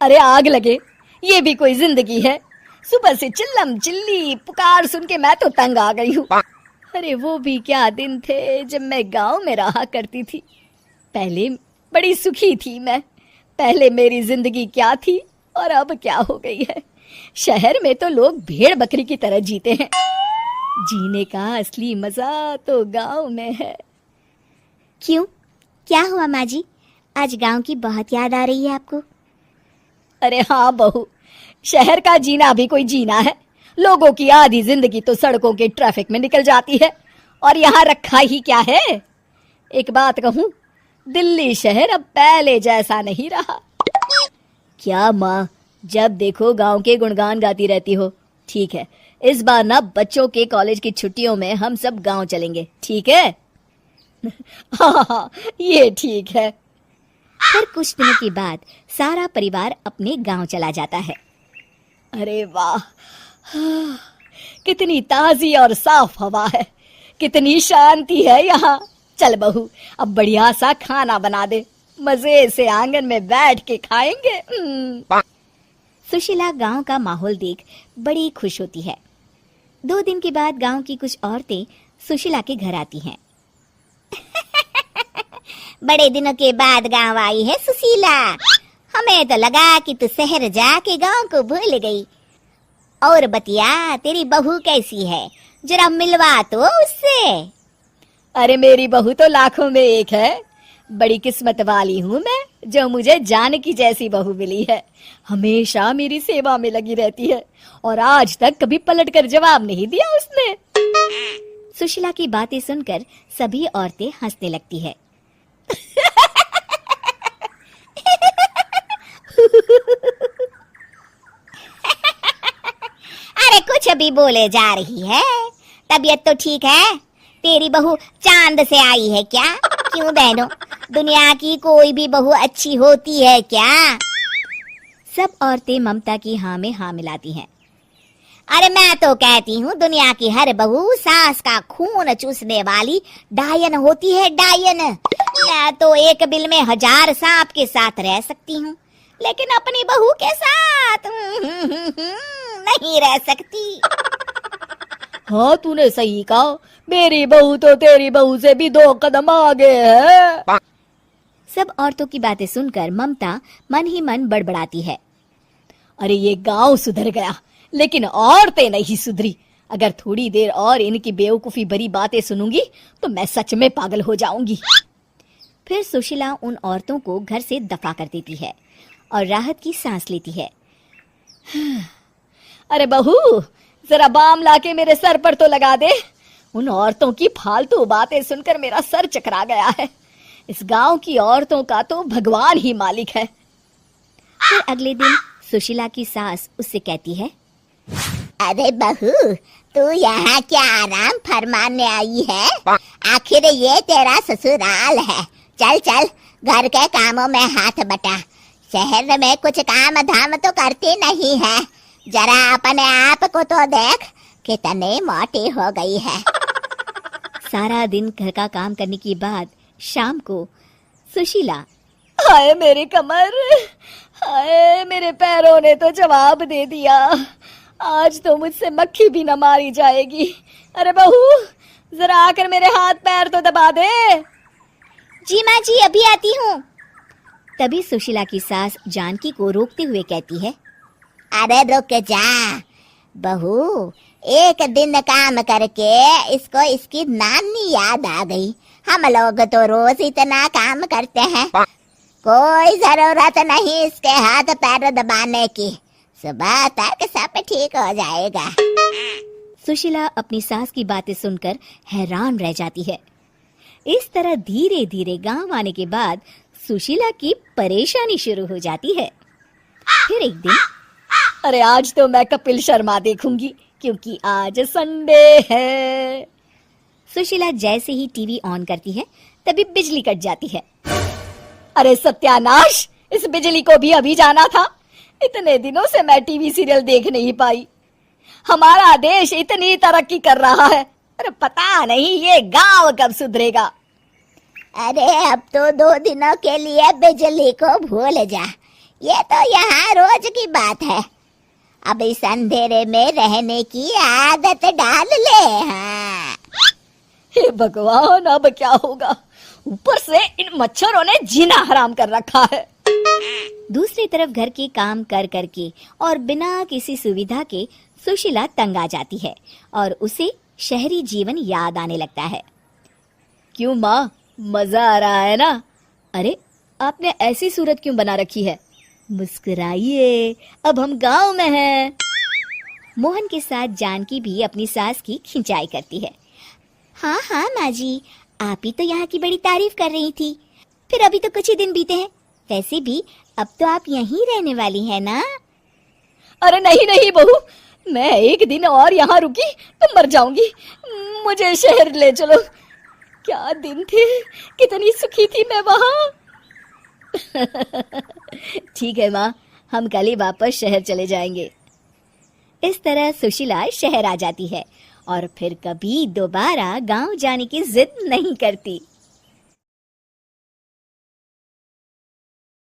अरे आग लगे, ये भी कोई जिंदगी है। सुबह से चिल्लम चिल्ली पुकार सुन के मैं तो तंग आ गई हूँ। अरे वो भी क्या दिन थे जब मैं गांव में रहा करती थी। पहले बड़ी सुखी थी मैं। पहले मेरी जिंदगी क्या थी और अब क्या हो गई है। शहर में तो लोग भेड़ बकरी की तरह जीते हैं। जीने का असली मजा तो गांव में है। क्यों, क्या हुआ माँ जी? आज गांव की बहुत याद आ रही है आपको? अरे हाँ बहू, शहर का जीना भी कोई जीना है। लोगों की आधी जिंदगी तो सड़कों के ट्रैफिक में निकल जाती है और यहाँ रखा ही क्या है। एक बात कहूँ, दिल्ली शहर अब पहले जैसा नहीं रहा। क्या माँ, जब देखो गांव के गुणगान गाती रहती हो। ठीक है, इस बार ना बच्चों के कॉलेज की छुट्टियों में हम सब गांव चलेंगे, ठीक है? हाँ, ये ठीक है। फिर कुछ दिनों के बाद सारा परिवार अपने गांव चला जाता है। अरे वाह, कितनी ताजी और साफ हवा है, कितनी शांति है यहाँ। चल बहू, अब बढ़िया सा खाना बना दे, मजे से आंगन में बैठ के खाएंगे। सुशीला गांव का माहौल देख बड़ी खुश होती है। 2 दिन के बाद गांव की कुछ औरतें सुशीला के घर आती हैं। बड़े दिनों के बाद गांव आई है सुशीला। हमें तो लगा कि तू शहर जाके गांव को भूल गई। और बतिया, तेरी बहू कैसी है? जरा मिलवा तो उससे। अरे मेरी बहू तो लाखों में एक है। बड़ी किस्मत वाली हूँ मैं जो मुझे जानकी जैसी बहू मिली है। हमेशा मेरी सेवा में लगी रहती है और आज तक कभी पलट कर जवाब नहीं दिया उसने। सुशीला की बातें सुनकर सभी औरतें हंसने लगती है। अरे कुछ अभी बोले जा रही है। तबीयत तो ठीक है? तेरी बहू चांद से आई है क्या? क्यों बहनों, दुनिया की कोई भी बहू अच्छी होती है क्या? सब औरतें ममता की हाँ में हाँ मिलाती हैं। अरे मैं तो कहती हूँ दुनिया की हर बहू सास का खून चूसने वाली डायन होती है, डायन। मैं तो एक बिल में 1000 सांप के साथ रह सकती हूँ, लेकिन अपनी बहू के साथ नहीं रह सकती। हाँ, तूने सही कहा। मेरी बहू तो तेरी बहू से भी 2 कदम आगे है। सब औरतों की बातें सुनकर ममता मन ही मन बड़बड़ाती है। अरे ये गांव सुधर गया, लेकिन औरतें नहीं सुधरी। अगर थोड़ी देर और इनकी बेवकूफी भरी बातें सुनूंगी तो मैं सच में पागल हो जाऊंगी। फिर सुशीला उन औरतों को घर से दफा कर देती है और राहत की सांस लेती है। अरे बहू, जरा बाम लाके मेरे सर पर तो लगा दे। उन औरतों की फालतू बातें सुनकर मेरा सर चकरा गया है। इस गांव की औरतों का तो भगवान ही मालिक है। फिर अगले दिन सुशीला की सास उससे कहती है, अरे बहू, तू यहाँ क्या आराम फरमाने आई है? आखिर ये तेरा ससुराल है। चल चल, घर के कामों में हाथ बटा। शहर में कुछ काम धाम तो करती नहीं है। जरा अपने आप को तो देख, कितनी मोटी हो गई है। सारा दिन घर का काम करने के बाद शाम को सुशीला, हाय मेरी कमर, हाय मेरे पैरों ने तो जवाब दे दिया। आज तो मुझसे मक्खी भी न मारी जाएगी। अरे बहू, जरा आकर मेरे हाथ पैर तो दबा दे। जी माँ जी, अभी आती हूँ। तभी सुशीला की सास जानकी को रोकते हुए कहती है, अरे रुक जा बहू, एक दिन काम करके इसको इसकी नानी याद आ गई। हम लोग तो रोज इतना काम करते हैं, कोई जरूरत नहीं इसके हाथ पैर दबाने की। सुबह तक सब ठीक हो जाएगा। सुशीला अपनी सास की बातें सुनकर हैरान रह जाती है। इस तरह धीरे धीरे गांव आने के बाद सुशीला की परेशानी शुरू हो जाती है। फिर एक दिन, अरे आज तो मैं कपिल शर्मा देखूंगी क्योंकि आज संडे है। सुशीला जैसे ही टीवी ऑन करती है तभी बिजली कट जाती है। अरे सत्यानाश, इस बिजली को भी अभी जाना था। इतने दिनों से मैं टीवी सीरियल देख नहीं पाई। हमारा देश इतनी तरक्की कर रहा है, अरे पता नहीं ये गांव कब सुधरेगा। अरे अब तो 2 दिनों के लिए बिजली को भूल जा। ये तो यहाँ रोज की बात है। अब इस अंधेरे में रहने की आदत डाल ले। हाँ। हे भगवान, अब क्या होगा? ऊपर से इन मच्छरों ने जीना हराम कर रखा है। दूसरी तरफ घर के काम कर करके और बिना किसी सुविधा के सुशीला तंग आ जाती है और उसे शहरी जीवन याद आने लगता है। क्यों माँ, मजा आ रहा है ना? अरे, आपने ऐसी सूरत क्यों बना रखी है? मुस्कुराइए, अब हम गांव में हैं। मोहन के साथ जानकी भी अपनी सास की खिंचाई करती है। हाँ हाँ माँ जी, आप ही तो यहाँ की बड़ी तारीफ कर रही थी। फिर अभी तो कुछ ही दिन बीते हैं। वैसे भी अब तो आप यहीं रहने वाली है ना? अरे नहीं नहीं बहू, मैं एक दिन और यहाँ रुकी तो मर जाऊंगी। मुझे शहर ले चलो। क्या दिन थे, कितनी सुखी थी मैं वहाँ। ठीक है माँ, हम कल ही वापस शहर चले जाएंगे। इस तरह सुशीला शहर आ जाती है और फिर कभी दोबारा गांव जाने की जिद नहीं करती।